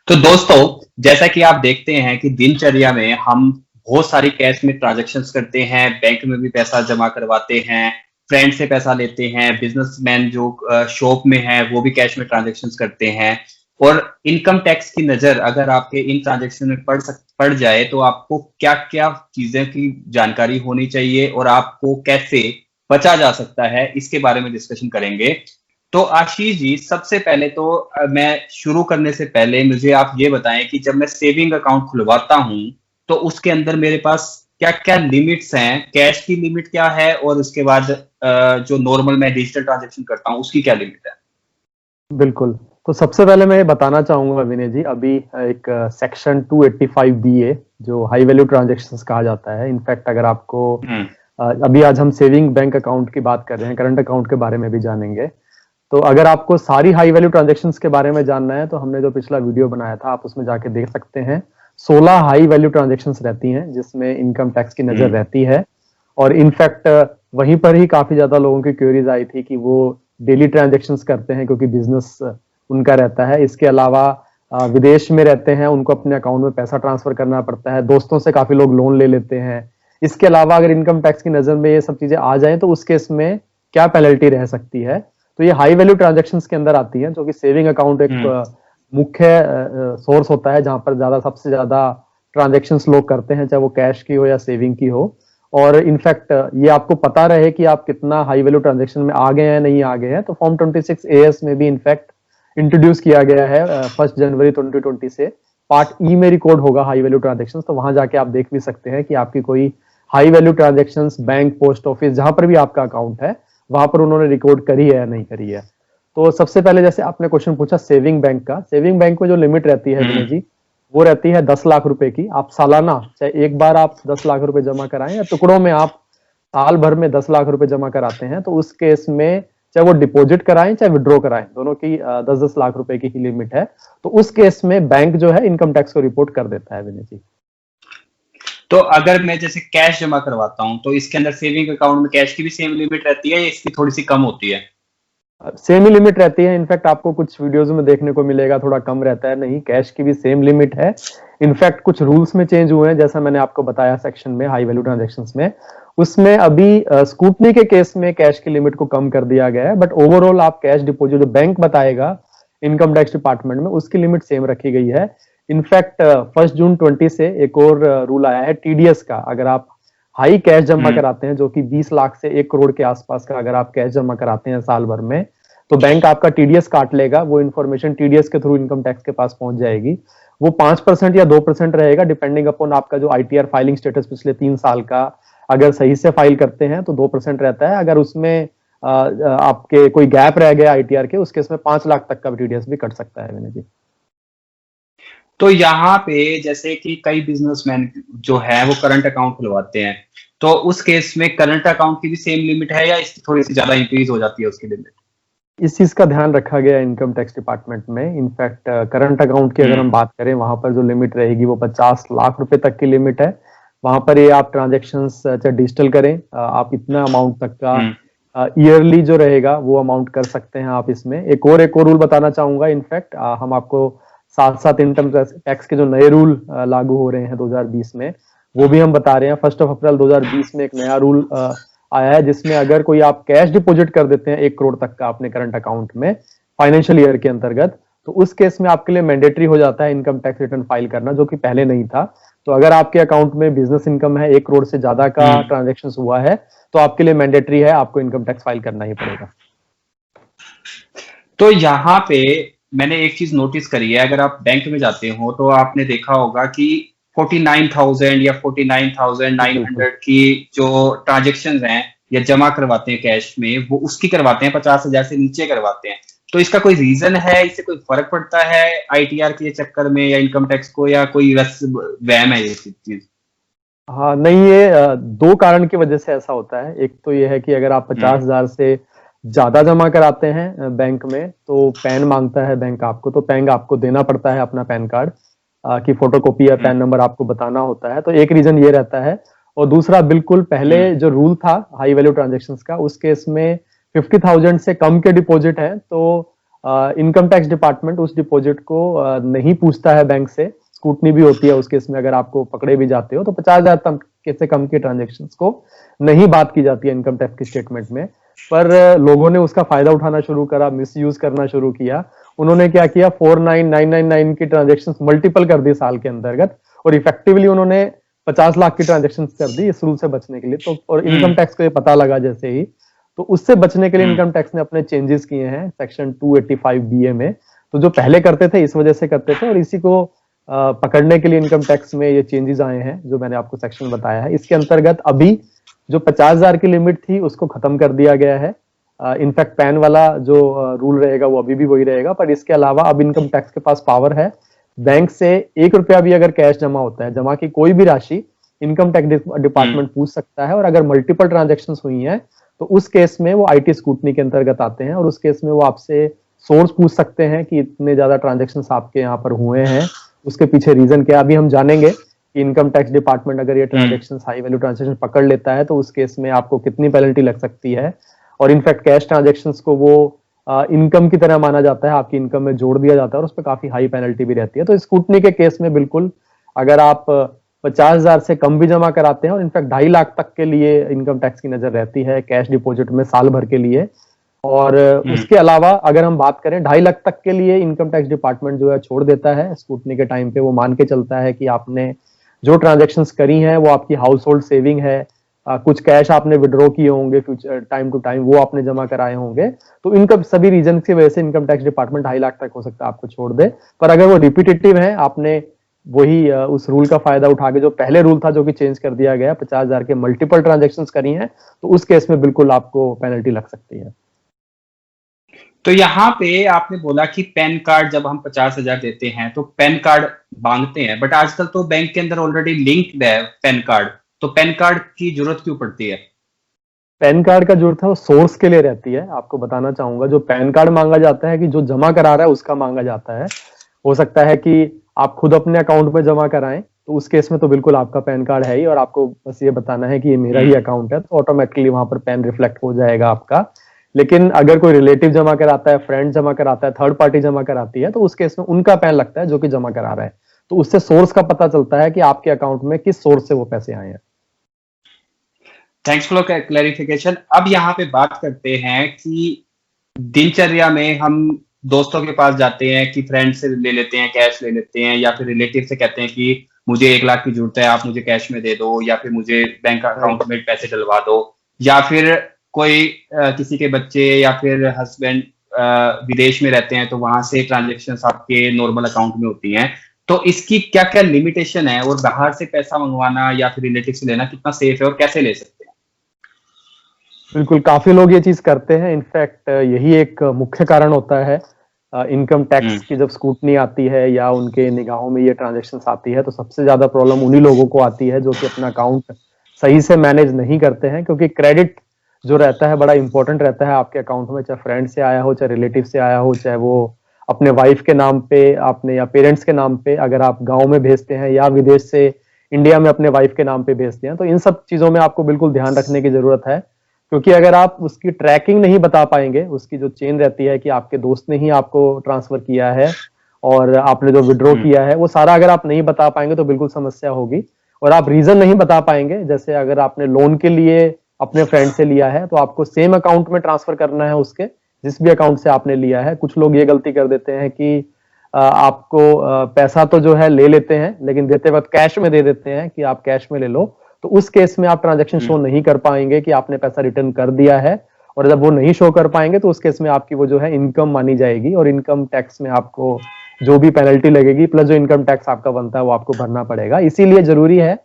तो दोस्तों, जैसा कि आप देखते हैं कि दिनचर्या में हम बहुत सारी कैश में ट्रांजैक्शंस करते हैं, बैंक में भी पैसा जमा करवाते हैं, फ्रेंड से पैसा लेते हैं, बिजनेसमैन जो शॉप में है वो भी कैश में ट्रांजैक्शंस करते हैं। और इनकम टैक्स की नजर अगर आपके इन ट्रांजैक्शन में पड़ जाए तो आपको क्या क्या चीजें की जानकारी होनी चाहिए और आपको कैसे बचा जा सकता है, इसके बारे में डिस्कशन करेंगे। तो आशीष जी, सबसे पहले तो मैं शुरू करने से पहले मुझे आप ये बताएं कि जब मैं सेविंग अकाउंट खुलवाता हूं तो उसके अंदर मेरे पास क्या क्या लिमिट्स हैं, कैश की लिमिट क्या है और उसके बाद जो नॉर्मल मैं डिजिटल ट्रांजेक्शन करता हूं उसकी क्या लिमिट है। बिल्कुल। तो सबसे पहले मैं ये बताना चाहूंगा विनय जी, अभी एक सेक्शन 285 बी ए जो हाई वैल्यू ट्रांजेक्शन्स कहा जाता है। इनफैक्ट अगर आपको अभी आज हम सेविंग बैंक अकाउंट की बात कर रहे हैं, करंट अकाउंट के बारे में भी जानेंगे। तो अगर आपको सारी हाई वैल्यू ट्रांजेक्शन्स के बारे में जानना है तो हमने जो पिछला वीडियो बनाया था आप उसमें जाके देख सकते हैं। 16 हाई वैल्यू ट्रांजेक्शन्स रहती हैं जिसमें इनकम टैक्स की नजर रहती है। और इनफैक्ट वहीं पर ही काफी ज्यादा लोगों की क्वेरीज आई थी कि वो डेली ट्रांजेक्शन्स करते हैं क्योंकि बिजनेस उनका रहता है। इसके अलावा विदेश में रहते हैं, उनको अपने अकाउंट में पैसा ट्रांसफर करना पड़ता है, दोस्तों से काफी लोग लोन ले लेते हैं। इसके अलावा अगर इनकम टैक्स की नजर में ये सब चीजें आ जाएं तो उस केस में क्या पेनल्टी रह सकती है। तो ये हाई वैल्यू ट्रांजेक्शन्स के अंदर आती है, जो कि सेविंग अकाउंट एक मुख्य सोर्स होता है जहां पर सबसे ज्यादा ट्रांजेक्शन्स लोग करते हैं, चाहे वो कैश की हो या सेविंग की हो। और इनफैक्ट ये आपको पता रहे कि आप कितना हाई वैल्यू ट्रांजेक्शन में आ गए हैं, नहीं आ गए हैं, तो फॉर्म 26 एएस में भी इनफैक्ट इंट्रोड्यूस किया गया है 1 जनवरी 2020 से। पार्ट ई में रिकॉर्ड होगा हाई वैल्यू ट्रांजेक्शन, तो वहां जाके आप देख भी सकते हैं कि आपकी कोई high value transaction bank, post office, जहां पर भी आपका अकाउंट है वहां पर उन्होंने रिकॉर्ड करी है या नहीं करी है। तो सबसे पहले जैसे आपने क्वेश्चन पूछा सेविंग बैंक का, सेविंग बैंक में जो लिमिट रहती है विनय जी, वो रहती है 10 लाख रुपए की। आप सालाना, चाहे एक बार आप 10 लाख रुपए जमा कराएं या टुकड़ों में आप साल भर में 10 लाख रुपए जमा कराते हैं, तो उस केस में चाहे वो डिपॉजिट कराएं चाहे विड्रॉ कराएं, दोनों की 10-10 लाख रुपए की ही लिमिट है। तो उस केस में बैंक जो है इनकम टैक्स को रिपोर्ट कर देता है विनय जी। तो अगर मैं जैसे कैश जमा करवाता हूं तो इसके अंदर सेविंग अकाउंट में कैश की भी सेम लिमिट रहती है या इसकी थोड़ी सी कम होती है? सेम ही लिमिट रहती है। इनफैक्ट आपको कुछ वीडियोस में देखने को मिलेगा थोड़ा कम रहता है, नहीं, कैश की भी सेम लिमिट है। इनफैक्ट कुछ रूल्स में चेंज हुए हैं, जैसा मैंने आपको बताया सेक्शन में हाई वैल्यू ट्रांजेक्शन्स में, उसमें अभी स्कूटनी के केस में कैश की लिमिट को कम कर दिया गया है। बट ओवरऑल आप कैश डिपॉजिट जो बैंक बताएगा इनकम टैक्स डिपार्टमेंट में, उसकी लिमिट सेम रखी गई है। इनफैक्ट 1 जून 20 से एक और रूल आया है टीडीएस का। अगर आप हाई कैश जमा कराते हैं, जो कि 20 लाख से 1 करोड़ के आसपास का अगर आप कैश जमा कराते हैं साल भर में, तो बैंक आपका टीडीएस काट लेगा। वो इन्फॉर्मेशन टीडीएस के थ्रू इनकम टैक्स के पास पहुंच जाएगी। वो 5% या 2% रहेगा, डिपेंडिंग अपॉन आपका जो आईटीआर फाइलिंग स्टेटस पिछले 3 साल का अगर सही से फाइल करते हैं तो 2% रहता है। अगर उसमें आपके कोई गैप रह गया आईटीआर के, उसके इसमें 5 लाख तक का भी टीडीएस भी कट सकता है विनय जी। तो यहाँ पे जैसे कि कई बिजनेसमैन जो है वो करंट अकाउंट खुलवाते हैं, तो उस केस में करंट अकाउंट की भी सेम लिमिट है या इसकी थोड़ी सी ज्यादा इंक्रीज हो जाती है उसकी लिमिट? इस चीज का ध्यान रखा गया इनकम टैक्स डिपार्टमेंट में। इनफैक्ट करंट अकाउंट की अगर हम बात करें, वहां पर जो लिमिट रहेगी वो 50 लाख रुपए तक की लिमिट है। वहां पर ये आप ट्रांजेक्शन्स चाहे डिजिटल करें, आप इतना अमाउंट तक का ईयरली जो रहेगा वो अमाउंट कर सकते हैं आप इसमें। एक और रूल बताना चाहूंगा। इनफैक्ट हम आपको साथ साथ इनकम टैक्स के जो नए रूल लागू हो रहे हैं 2020 में, वो भी हम बता रहे हैं। 1 अप्रैल 2020 में एक नया रूल आया है, जिसमें अगर कोई आप कैश डिपॉजिट कर देते हैं 1 करोड़ तक का अपने करंट अकाउंट में फाइनेंशियल ईयर के अंतर्गत, तो उस केस में आपके लिए मैंडेटरी हो जाता है इनकम टैक्स रिटर्न फाइल करना, जो कि पहले नहीं था। तो अगर आपके अकाउंट में बिजनेस इनकम है, 1 करोड़ से ज्यादा का ट्रांजेक्शन हुआ है, तो आपके लिए मैंडेटरी है, आपको इनकम टैक्स फाइल करना ही पड़ेगा। तो यहाँ पे मैंने एक चीज नोटिस करी है, अगर आप बैंक में जाते हो तो आपने देखा होगा कि 49,000 या 49,900 की जो ट्रांजेक्शन हैं या जमा करवाते हैं कैश में, वो उसकी करवाते हैं 50,000 से नीचे करवाते हैं। तो इसका कोई रीजन है, इससे कोई फर्क पड़ता है आईटीआर के चक्कर में या इनकम टैक्स को, या कोई बस वहम है ये चीज? हाँ नहीं, ये 2 कारण की वजह से ऐसा होता है। एक तो ये है कि अगर आप 50,000 से ज्यादा जमा कराते हैं बैंक में, तो पैन मांगता है बैंक आपको, तो पैन आपको देना पड़ता है अपना पैन कार्ड की फोटोकॉपी या पैन नंबर आपको बताना होता है। तो एक रीजन ये रहता है। और दूसरा, बिल्कुल पहले जो रूल था हाई वैल्यू ट्रांजेक्शन्स का, उस केस में 50,000 से कम के डिपॉजिट है तो इनकम टैक्स डिपार्टमेंट उस डिपॉजिट को नहीं पूछता है बैंक से, स्कूटनी भी होती है उस केस में। अगर आपको पकड़े भी जाते हो तो 50,000 से कम के ट्रांजेक्शन को नहीं बात की जाती है इनकम टैक्स की स्टेटमेंट में। पर लोगों ने उसका फायदा उठाना शुरू करा, मिसयूज करना शुरू किया। उन्होंने क्या किया, 49,999 की ट्रांजेक्शन मल्टीपल कर दी साल के अंतर्गत, और इफेक्टिवली उन्होंने 50 लाख की ट्रांजेक्शन कर दी इस रूल से बचने के लिए। तो और इनकम टैक्स को ये पता लगा जैसे ही, तो उससे बचने के लिए इनकम टैक्स ने अपने चेंजेस किए हैं सेक्शन 285 बीए में। तो जो पहले करते थे इस वजह से करते थे, और इसी को पकड़ने के लिए इनकम टैक्स में ये चेंजेस आए हैं जो मैंने आपको सेक्शन बताया है। इसके अंतर्गत अभी जो 50,000 की लिमिट थी उसको खत्म कर दिया गया है। इनफैक्ट पैन वाला जो रूल रहेगा वो अभी भी वही रहेगा, पर इसके अलावा अब इनकम टैक्स के पास पावर है, बैंक से 1 रुपया भी अगर कैश जमा होता है, जमा की कोई भी राशि, इनकम टैक्स डिपार्टमेंट पूछ सकता है। और अगर मल्टीपल ट्रांजेक्शन हुई हैं तो उस केस में वो आईटी स्कूटनी के अंतर्गत आते हैं, और उस केस में वो आपसे सोर्स पूछ सकते हैं कि इतने ज्यादा ट्रांजेक्शंस आपके यहाँ पर हुए हैं, उसके पीछे रीजन क्या। अभी हम जानेंगे कि इनकम टैक्स डिपार्टमेंट अगर ये ट्रांजेक्शंस, हाई वैल्यू ट्रांजेक्शन पकड़ लेता है तो उस केस में आपको कितनी पेनल्टी लग सकती है। और इनफैक्ट कैश ट्रांजेक्शंस को वो इनकम की तरह माना जाता है, आपकी इनकम में जोड़ दिया जाता है, और उस पर काफी हाई पेनल्टी भी रहती है। तो स्कूटनी के केस में बिल्कुल अगर आप 50,000 से कम भी जमा कराते हैं, और इनफैक्ट 2.5 लाख तक के लिए इनकम टैक्स की नजर रहती है कैश डिपॉजिट में साल भर के लिए। और उसके अलावा अगर हम बात करें 2.5 लाख तक के लिए इनकम टैक्स डिपार्टमेंट जो है छोड़ देता है स्कूटनी के टाइम पे। वो मान के चलता है कि आपने जो ट्रांजेक्शन्स करी हैं वो आपकी हाउस होल्ड सेविंग है, कुछ कैश आपने विड्रॉ किए होंगे फ्यूचर टाइम टू टाइम, वो आपने जमा कराए होंगे। तो इनकम सभी रीजन की वजह से इनकम टैक्स डिपार्टमेंट 2.5 लाख तक हो सकता है आपको छोड़ दे। पर अगर वो रिपीटेटिव है, आपने वही उस रूल का फायदा उठा के, जो पहले रूल था जो कि चेंज कर दिया गया, 50,000 के मल्टीपल ट्रांजेक्शन्स करी हैं, तो उस केस में बिल्कुल आपको पेनल्टी लग सकती है। तो यहाँ पे आपने बोला कि पैन कार्ड जब हम 50,000 देते हैं तो पैन कार्ड मांगते हैं, बट आजकल तो बैंक के अंदर ऑलरेडी लिंक्ड है पैन कार्ड, तो पैन कार्ड की जरूरत क्यों पड़ती है? पैन कार्ड का जरूरत है वो सोर्स के लिए रहती है। आपको बताना चाहूंगा, जो पैन कार्ड मांगा जाता है कि जो जमा करा रहा है उसका मांगा जाता है। हो सकता है कि आप खुद अपने अकाउंट में जमा कराएं, तो उस केस में तो बिल्कुल आपका पैन कार्ड है ही, और आपको बस ये बताना है कि ये मेरा ही अकाउंट है, तो ऑटोमेटिकली वहां पर पैन रिफ्लेक्ट हो जाएगा आपका। लेकिन अगर कोई रिलेटिव जमा कराता है, फ्रेंड जमा कराता है, थर्ड पार्टी जमा कराती है, तो उस केस में उनका पैन लगता है जो कि जमा करा रहा है। तो उससे सोर्स का पता चलता है कि आपके अकाउंट में किस सोर्स से वो पैसे आए हैं। Thanks for clarification. अब यहाँ पे बात करते हैं कि दिनचर्या में हम दोस्तों के पास जाते हैं कि फ्रेंड से ले लेते हैं, कैश ले लेते हैं, या फिर रिलेटिव से कहते हैं कि मुझे 1 लाख की जरूरत है, आप मुझे कैश में दे दो, या फिर मुझे बैंक अकाउंट में पैसे डलवा दो, या फिर कोई किसी के बच्चे या फिर हस्बैंड विदेश में रहते हैं तो वहां से ट्रांजेक्शन आपके नॉर्मल अकाउंट में होती हैं। तो इसकी क्या क्या लिमिटेशन है, और बाहर से पैसा मंगवाना या फिर रिलेटिव से लेना कितना सेफ है और कैसे ले सकते हैं? बिल्कुल, काफी लोग ये चीज करते हैं। इनफैक्ट यही एक मुख्य कारण होता है इनकम टैक्स की जब स्क्रूटनी आती है या उनके निगाहों में ये ट्रांजैक्शंस आती है, तो सबसे ज्यादा प्रॉब्लम उन्हीं लोगों को आती है जो कि अपना अकाउंट सही से मैनेज नहीं करते हैं। क्योंकि क्रेडिट जो रहता है बड़ा इंपॉर्टेंट रहता है आपके अकाउंट में, चाहे फ्रेंड से आया हो, चाहे रिलेटिव से आया हो, चाहे वो अपने वाइफ के नाम पे आपने या पेरेंट्स के नाम पे, अगर आप गाँव में भेजते हैं या विदेश से इंडिया में अपने वाइफ के नाम पे भेजते हैं, तो इन सब चीजों में आपको बिल्कुल ध्यान रखने की जरूरत है। क्योंकि अगर आप उसकी ट्रैकिंग नहीं बता पाएंगे, उसकी जो चेन रहती है कि आपके दोस्त ने ही आपको ट्रांसफर किया है और आपने जो विड्रॉ किया है वो सारा अगर आप नहीं बता पाएंगे तो बिल्कुल समस्या होगी। और आप रीजन नहीं बता पाएंगे, जैसे अगर आपने लोन के लिए अपने फ्रेंड से लिया है तो आपको सेम अकाउंट में ट्रांसफर करना है उसके, जिस भी अकाउंट से आपने लिया है। कुछ लोग ये गलती कर देते हैं कि आपको पैसा तो जो है ले लेते हैं, लेकिन देते वक्त कैश में दे देते हैं कि आप कैश में ले लो। तो उस केस में आप ट्रांजैक्शन शो नहीं कर पाएंगे कि आपने पैसा रिटर्न कर दिया है, और जब वो नहीं शो कर पाएंगे तो उस केस में आपकी वो जो है इनकम मानी जाएगी, और इनकम टैक्स में आपको जो भी पेनल्टी लगेगी प्लस जो इनकम टैक्स आपका बनता है वो आपको भरना पड़ेगा। इसीलिए जरूरी है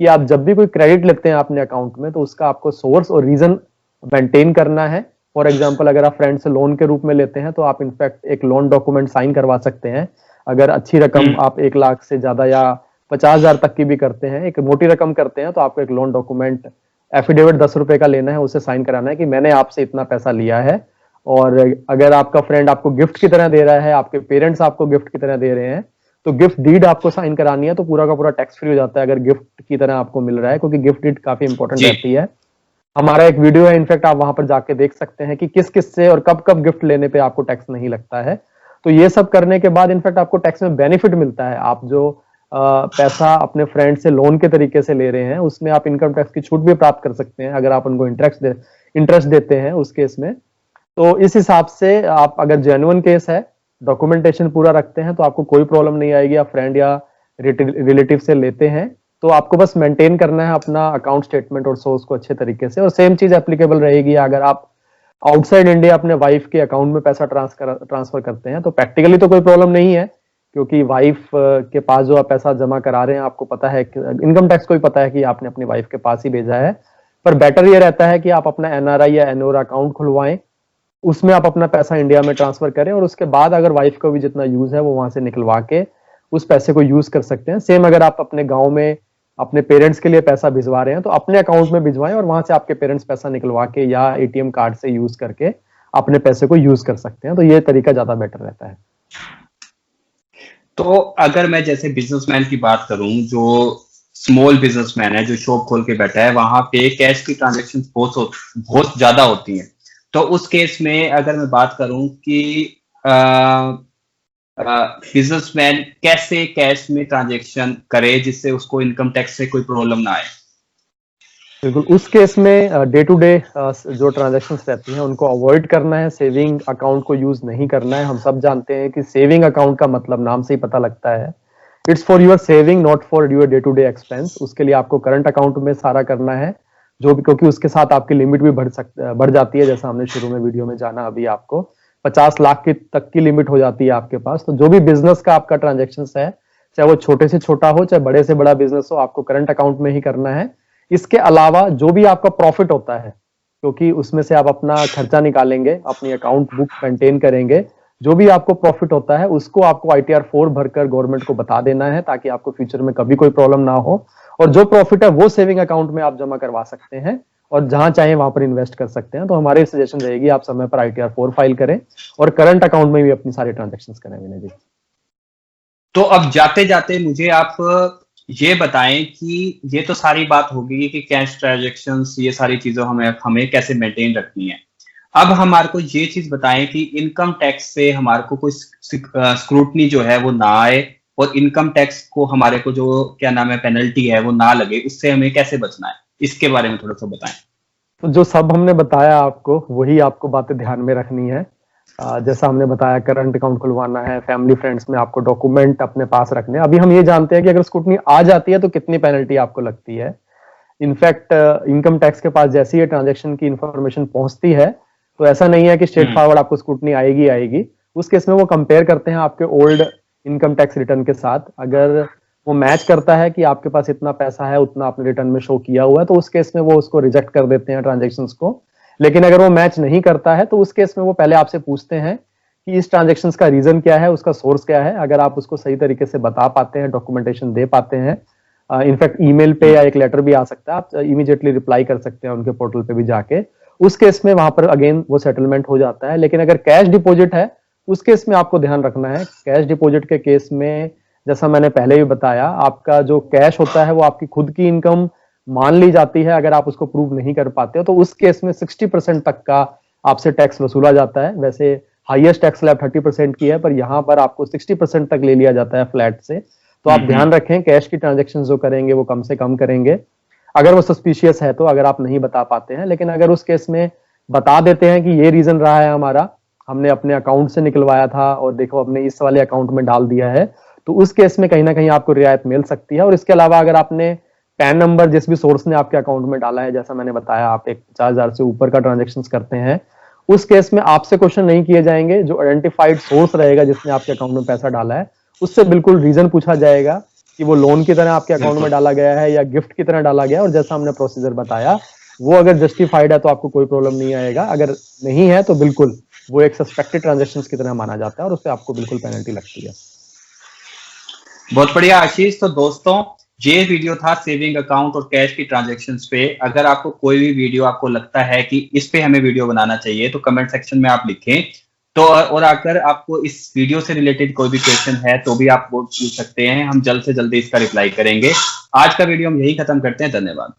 कि आप जब भी कोई क्रेडिट लेते हैं अपने अकाउंट में तो उसका आपको सोर्स और रीजन मेंटेन करना है। फॉर एग्जाम्पल, अगर आप फ्रेंड से लोन के रूप में लेते हैं तो आप इनफैक्ट एक लोन डॉक्यूमेंट साइन करवा सकते हैं। अगर अच्छी रकम आप 1 लाख से ज्यादा या 50,000 तक की भी करते हैं, एक मोटी रकम करते हैं, तो आपको एक लोन डॉक्यूमेंट एफिडेविट 10 रुपए का लेना है, उसे साइन कराना है कि मैंने आपसे इतना पैसा लिया है। और अगर आपका फ्रेंड आपको गिफ्ट की तरह दे रहा है, आपके पेरेंट्स आपको गिफ्ट की तरह दे रहे हैं, तो गिफ्ट डीड आपको साइन करानी है, तो पूरा का पूरा टैक्स फ्री हो जाता है अगर गिफ्ट की तरह आपको मिल रहा है, क्योंकि गिफ्ट डीड काफी इंपॉर्टेंट रहती है। हमारा एक वीडियो है, इनफैक्ट आप वहां पर जाके देख सकते हैं कि किस किस से और कब कब गिफ्ट लेने पे आपको टैक्स नहीं लगता है। तो ये सब करने के बाद इनफैक्ट आपको टैक्स में बेनिफिट मिलता है। आप जो पैसा अपने फ्रेंड से लोन के तरीके से ले रहे हैं उसमें आप इनकम टैक्स की छूट भी प्राप्त कर सकते हैं अगर आप उनको इंटरेस्ट देते हैं उस केस में। तो इस हिसाब से आप अगर जेन्युइन केस है, डॉक्यूमेंटेशन पूरा रखते हैं, तो आपको कोई प्रॉब्लम नहीं आएगी। आप फ्रेंड या रिलेटिव से लेते हैं तो आपको बस मेंटेन करना है अपना अकाउंट स्टेटमेंट और सोर्स को अच्छे तरीके से। और सेम चीज एप्लीकेबल रहेगी अगर आप आउटसाइड इंडिया अपने वाइफ के अकाउंट में पैसा ट्रांसफर करते हैं। तो प्रैक्टिकली तो कोई प्रॉब्लम नहीं है, क्योंकि वाइफ के पास जो आप पैसा जमा करा रहे हैं आपको पता है, इनकम टैक्स को भी पता है कि आपने अपनी वाइफ के पास ही भेजा है। पर बेटर ये रहता है कि आप अपना एनआरआई या एनओआर अकाउंट खुलवाएं, उसमें आप अपना पैसा इंडिया में ट्रांसफर करें और उसके बाद अगर वाइफ को भी जितना यूज है वो वहां से निकलवा के उस पैसे को यूज कर सकते हैं। सेम अगर आप अपने गांव में अपने पेरेंट्स के लिए पैसा भिजवा रहे हैं तो अपने अकाउंट में भिजवाएं और वहां से आपके पेरेंट्स पैसा निकलवा के या एटीएम कार्ड से यूज करके अपने पैसे को यूज कर सकते हैं। तो ये तरीका ज्यादा बेटर रहता है। तो अगर मैं जैसे बिजनेसमैन की बात करूं, जो स्मॉल बिजनेसमैन है, जो शॉप खोल के बैठा है, वहां पे कैश की ट्रांजेक्शन बहुत ज्यादा होती हैं। तो उस केस में अगर मैं बात करूं कि बिजनेसमैन कैसे कैश में ट्रांजेक्शन करे जिससे उसको इनकम टैक्स से कोई प्रॉब्लम ना आए। बिल्कुल, उस केस में डे टू डे जो ट्रांजैक्शंस रहती हैं उनको अवॉइड करना है, सेविंग अकाउंट को यूज नहीं करना है। हम सब जानते हैं कि सेविंग अकाउंट का मतलब नाम से ही पता लगता है, it's for your saving not for your day to day expense. उसके लिए आपको करंट अकाउंट में सारा करना है, जो भी, क्योंकि उसके साथ आपकी लिमिट भी बढ़ जाती है। जैसा हमने शुरू में वीडियो में जाना, अभी आपको 50 लाख तक की लिमिट हो जाती है आपके पास। तो जो भी बिजनेस का आपका ट्रांजेक्शन है, चाहे वो छोटे से छोटा हो चाहे बड़े से बड़ा बिजनेस हो, आपको करंट अकाउंट में ही करना है। इसके अलावा जो भी आपका प्रॉफिट होता है, क्योंकि उसमें से आप अपना खर्चा निकालेंगे, अपनी अकाउंट बुक मेंटेन करेंगे, जो भी आपको प्रॉफिट होता है उसको आपको ITR 4 भरकर गवर्नमेंट को बता देना है, ताकि आपको फ्यूचर में कभी कोई प्रॉब्लम ना हो। और जो प्रॉफिट है वो सेविंग अकाउंट में आप जमा करवा सकते हैं और जहां चाहे वहां पर इन्वेस्ट कर सकते हैं। तो हमारी सजेशन रहेगी आप समय पर ITR 4 फाइल करें और करंट अकाउंट में भी अपनी सारी ट्रांजेक्शन करें। विनय जी, तो अब जाते जाते मुझे आप ये बताएं कि ये तो सारी बात होगी कि कैश ट्रांजैक्शंस, ये सारी चीजें हमें कैसे मेंटेन रखनी है। अब हमारे को ये चीज बताएं कि इनकम टैक्स से हमारे को कोई स्क्रूटनी जो है वो ना आए और इनकम टैक्स को हमारे को जो क्या नाम है पेनल्टी है वो ना लगे, उससे हमें कैसे बचना है, इसके बारे में थोड़ा सा बताएं। तो जो सब हमने बताया आपको, वही आपको बातें ध्यान में रखनी है। जैसा हमने बताया, करंट अकाउंट खुलवाना है, फैमिली फ्रेंड्स में आपको डॉक्यूमेंट अपने पास रखने। अभी हम ये जानते हैं कि अगर स्क्रूटनी आ जाती है तो कितनी पेनल्टी आपको लगती है। इनफैक्ट इनकम टैक्स के पास जैसी ये ट्रांजैक्शन की इंफॉर्मेशन पहुंचती है, तो ऐसा नहीं है कि स्ट्रेट फॉरवर्ड आपको स्क्रूटनी आएगी। उस केस में वो कंपेयर करते हैं आपके ओल्ड इनकम टैक्स रिटर्न के साथ। अगर वो मैच करता है कि आपके पास इतना पैसा है, उतना आपने रिटर्न में शो किया हुआ है, तो उस केस में वो उसको रिजेक्ट कर देते हैं ट्रांजेक्शन्स को। लेकिन अगर वो मैच नहीं करता है तो उस केस में वो पहले आपसे पूछते हैं कि इस ट्रांजेक्शन का रीजन क्या है, उसका सोर्स क्या है। अगर आप उसको सही तरीके से बता पाते हैं, डॉक्यूमेंटेशन दे पाते हैं, इनफैक्ट ईमेल पे या एक लेटर भी आ सकता है, आप इमीडिएटली रिप्लाई कर सकते हैं उनके पोर्टल पे भी जाके। उस केस में वहां पर अगेन वो सेटलमेंट हो जाता है। लेकिन अगर कैश डिपॉजिट है, उस केस में आपको ध्यान रखना है। कैश डिपॉजिट के केस में, जैसा मैंने पहले भी बताया, आपका जो कैश होता है वो आपकी खुद की इनकम मान ली जाती है। अगर आप उसको प्रूव नहीं कर पाते हो तो उस केस में 60% तक का आपसे टैक्स वसूला जाता है। वैसे हाईएस्ट टैक्स स्लैब 30% की है, पर यहाँ पर आपको 60% तक ले लिया जाता है फ्लैट से। तो आप ध्यान रखें, कैश की ट्रांजेक्शन जो करेंगे वो कम से कम करेंगे, अगर वो सस्पिशियस है तो, अगर आप नहीं बता पाते हैं। लेकिन अगर उस केस में बता देते हैं कि ये रीजन रहा है हमारा, हमने अपने अकाउंट से निकलवाया था और देखो हमने इस वाले अकाउंट में डाल दिया है, तो उस केस में कहीं ना कहीं आपको रियायत मिल सकती है। और इसके अलावा अगर आपने पैन नंबर जिस भी सोर्स ने आपके अकाउंट में डाला है, जैसा मैंने बताया आप एक 50,000 से ऊपर का ट्रांजेक्शन करते हैं, उस केस में आपसे क्वेश्चन नहीं किए जाएंगे। जो आइडेंटिफाइड सोर्स रहेगा जिसने आपके अकाउंट में पैसा डाला है, उससे बिल्कुल रीजन पूछा जाएगा कि वो लोन की तरह आपके अकाउंट में डाला गया है या गिफ्ट की तरह डाला गया है। और जैसा हमने प्रोसीजर बताया, वो अगर जस्टिफाइड है तो आपको कोई प्रॉब्लम नहीं आएगा, अगर नहीं है तो बिल्कुल वो एक सस्पेक्टेड ट्रांजेक्शन की तरह माना जाता है और उससे आपको बिल्कुल पेनल्टी लगती है। बहुत बढ़िया आशीष। तो दोस्तों, ये वीडियो था सेविंग अकाउंट और कैश की ट्रांजैक्शंस पे। अगर आपको कोई भी वीडियो आपको लगता है कि इस पे हमें वीडियो बनाना चाहिए तो कमेंट सेक्शन में आप लिखें। तो और अगर आपको इस वीडियो से रिलेटेड कोई भी क्वेश्चन है तो भी आप वो पूछ सकते हैं, हम जल्द से जल्दी इसका रिप्लाई करेंगे। आज का वीडियो हम यही खत्म करते हैं। धन्यवाद।